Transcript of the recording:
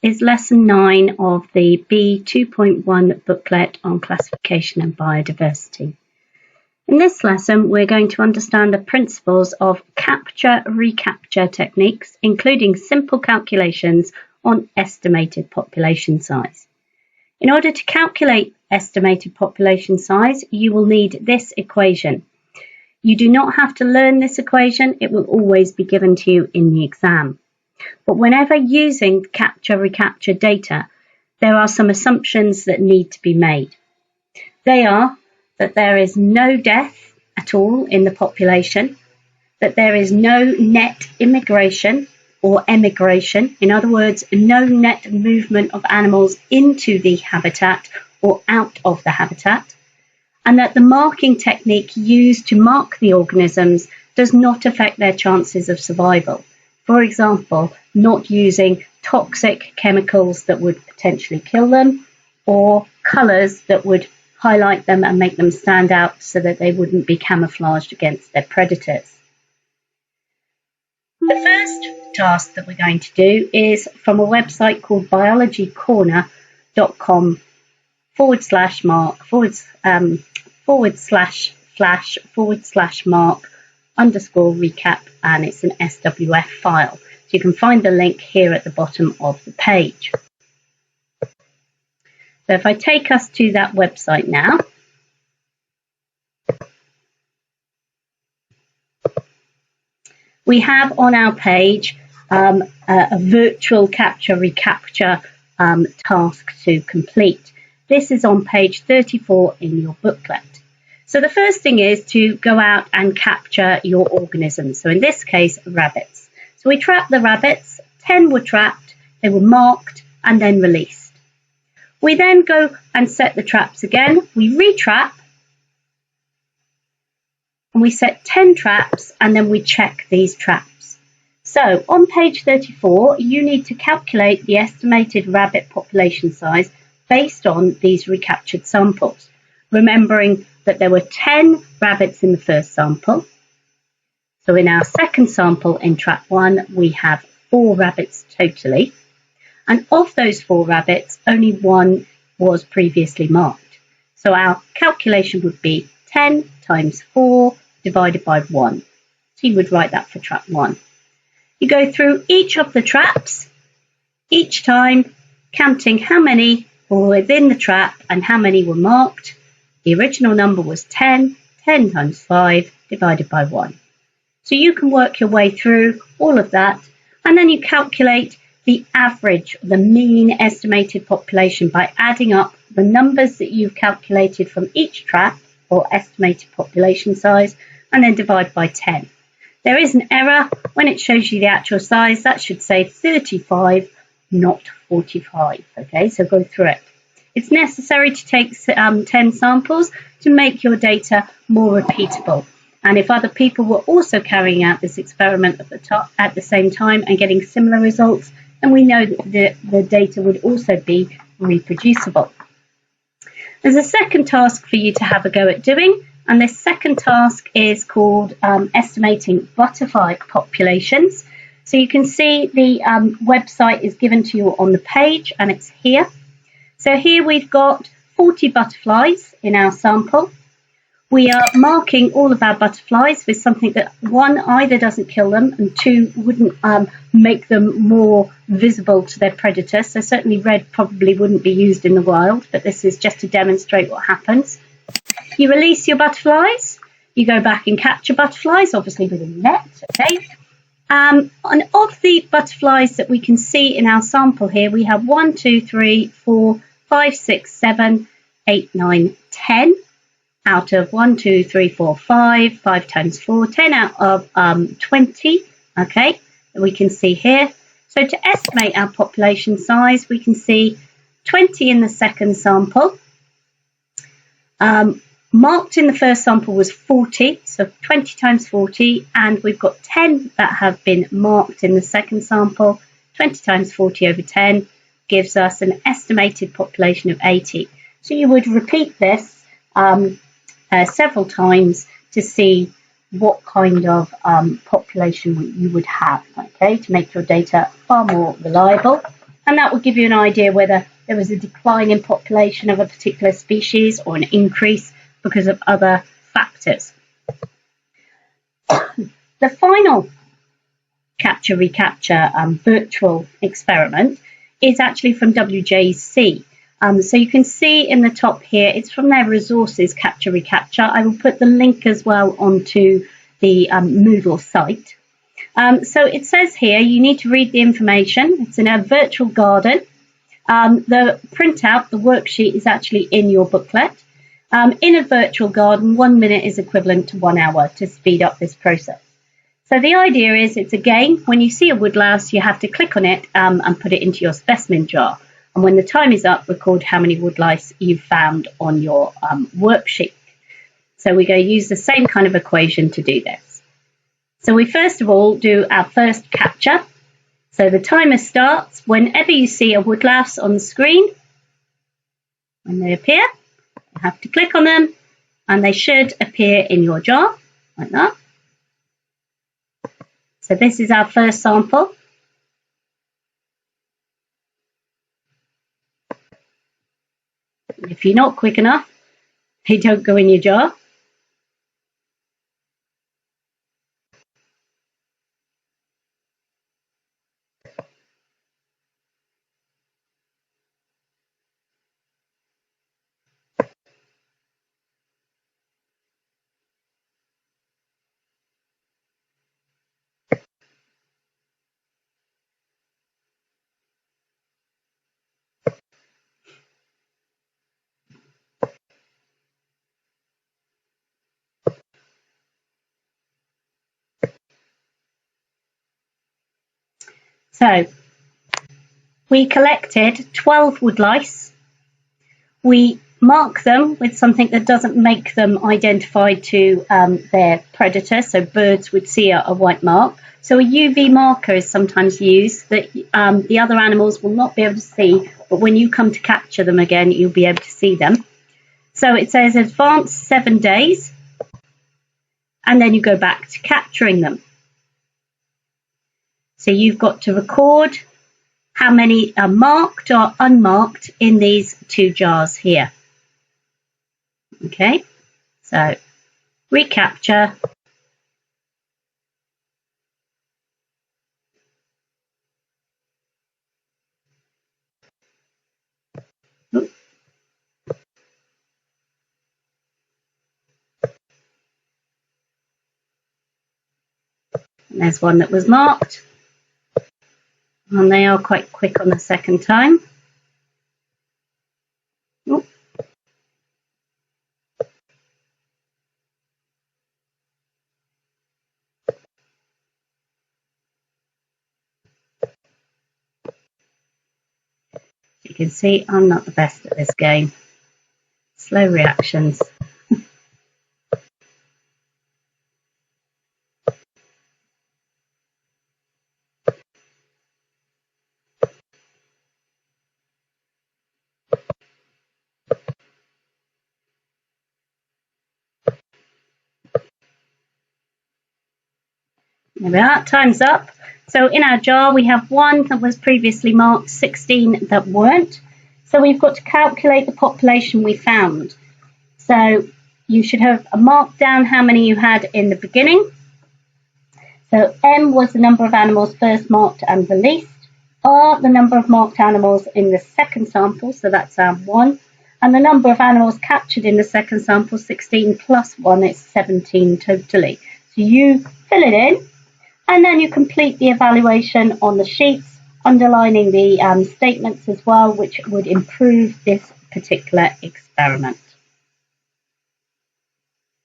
is lesson 9 of the B 2.1 booklet on classification and biodiversity. In this lesson, we're going to understand the principles of capture-recapture techniques, including simple calculations on estimated population size. In order to calculate estimated population size, you will need this equation. You do not have to learn this equation, it will always be given to you in the exam. But whenever using capture-recapture data, there are some assumptions that need to be made. They are that there is no death at all in the population, that there is no net immigration or emigration, in other words, no net movement of animals into the habitat or out of the habitat, and that the marking technique used to mark the organisms does not affect their chances of survival. For example, not using toxic chemicals that would potentially kill them, or colours that would highlight them and make them stand out so that they wouldn't be camouflaged against their predators. The first task that we're going to do is from a website called biologycorner.com/mark/recap, and it's an SWF file. So you can find the link here at the bottom of the page. So if I take us to that website now, we have on our page a virtual capture-recapture task to complete. This is on page 34 in your booklet. So the first thing is to go out and capture your organisms. So in this case, rabbits. So we trapped the rabbits, 10 were trapped, they were marked and then released. We then go and set the traps again, we retrap, and we set 10 traps and then we check these traps. So on page 34, you need to calculate the estimated rabbit population size based on these recaptured samples, remembering that there were 10 rabbits in the first sample. So in our second sample in trap 1, we have 4 rabbits totally. And of those 4 rabbits, only 1 was previously marked. So our calculation would be 10 times 4 divided by 1. So you would write that for trap 1. You go through each of the traps, each time counting how many were within the trap and how many were marked. The original number was 10, 10 times 5 divided by 1. So you can work your way through all of that, and then you calculate the average, the mean estimated population by adding up the numbers that you've calculated from each trap or estimated population size, and then divide by 10. There is an error when it shows you the actual size. That should say 35, not 45. Okay, so go through it. It's necessary to take 10 samples to make your data more repeatable. And if other people were also carrying out this experiment at the same time and getting similar results, then we know that the data would also be reproducible. There's a second task for you to have a go at doing, and this second task is called estimating butterfly populations. So you can see the website is given to you on the page, and it's here. So here we've got 40 butterflies in our sample. We are marking all of our butterflies with something that, 1, either doesn't kill them, and 2, wouldn't make them more visible to their predator. So certainly red probably wouldn't be used in the wild, but this is just to demonstrate what happens. You release your butterflies, you go back and capture butterflies, obviously with a net, okay? And of the butterflies that we can see in our sample here, we have 1, 2, 3, 4, 5, 6, 7, 8, 9, 10. Out of 1, 2, 3, 4, 5, 5 times 4, 10 out of 20, okay, that we can see here. So to estimate our population size, we can see 20 in the second sample. Marked in the first sample was 40, so 20 times 40, and we've got 10 that have been marked in the second sample. 20 times 40 over 10 gives us an estimated population of 80. So you would repeat this several times to see what kind of population you would have, okay, to make your data far more reliable. and that will give you an idea whether there was a decline in population of a particular species or an increase because of other factors. The final capture recapture virtual experiment is actually from WJC. So you can see in the top here, it's from their resources capture recapture. I will put the link as well onto the Moodle site. So it says here you need to read the information. It's in a virtual garden. The printout, the worksheet, is actually in your booklet. In a virtual garden, 1 minute is equivalent to 1 hour to speed up this process. So the idea is it's a game. When you see a woodlouse, you have to click on it and put it into your specimen jar. And when the time is up, record how many woodlice you've found on your worksheet. So we're going to use the same kind of equation to do this. So we first of all do our first capture. So the timer starts whenever you see a woodlouse on the screen. When they appear, you have to click on them and they should appear in your jar, like that. So this is our first sample. If you're not quick enough, they don't go in your jar. So we collected 12 woodlice. We mark them with something that doesn't make them identified to their predator. So birds would see a white mark. So a UV marker is sometimes used that the other animals will not be able to see, but when you come to capture them again, you'll be able to see them. So it says advance 7 days, and then you go back to capturing them. So you've got to record how many are marked or unmarked in these 2 jars here. Okay, so recapture. And there's one that was marked. And they are quite quick on the second time. Ooh. You can see I'm not the best at this game. Slow reactions. There we are, time's up. So in our jar we have 1 that was previously marked, 16 that weren't. So we've got to calculate the population we found. So you should have marked down how many you had in the beginning. So M was the number of animals first marked and released. R, the number of marked animals in the second sample, so that's 1. And the number of animals captured in the second sample, 16 plus 1, is 17 totally. So you fill it in, and then you complete the evaluation on the sheets, underlining the statements as well, which would improve this particular experiment.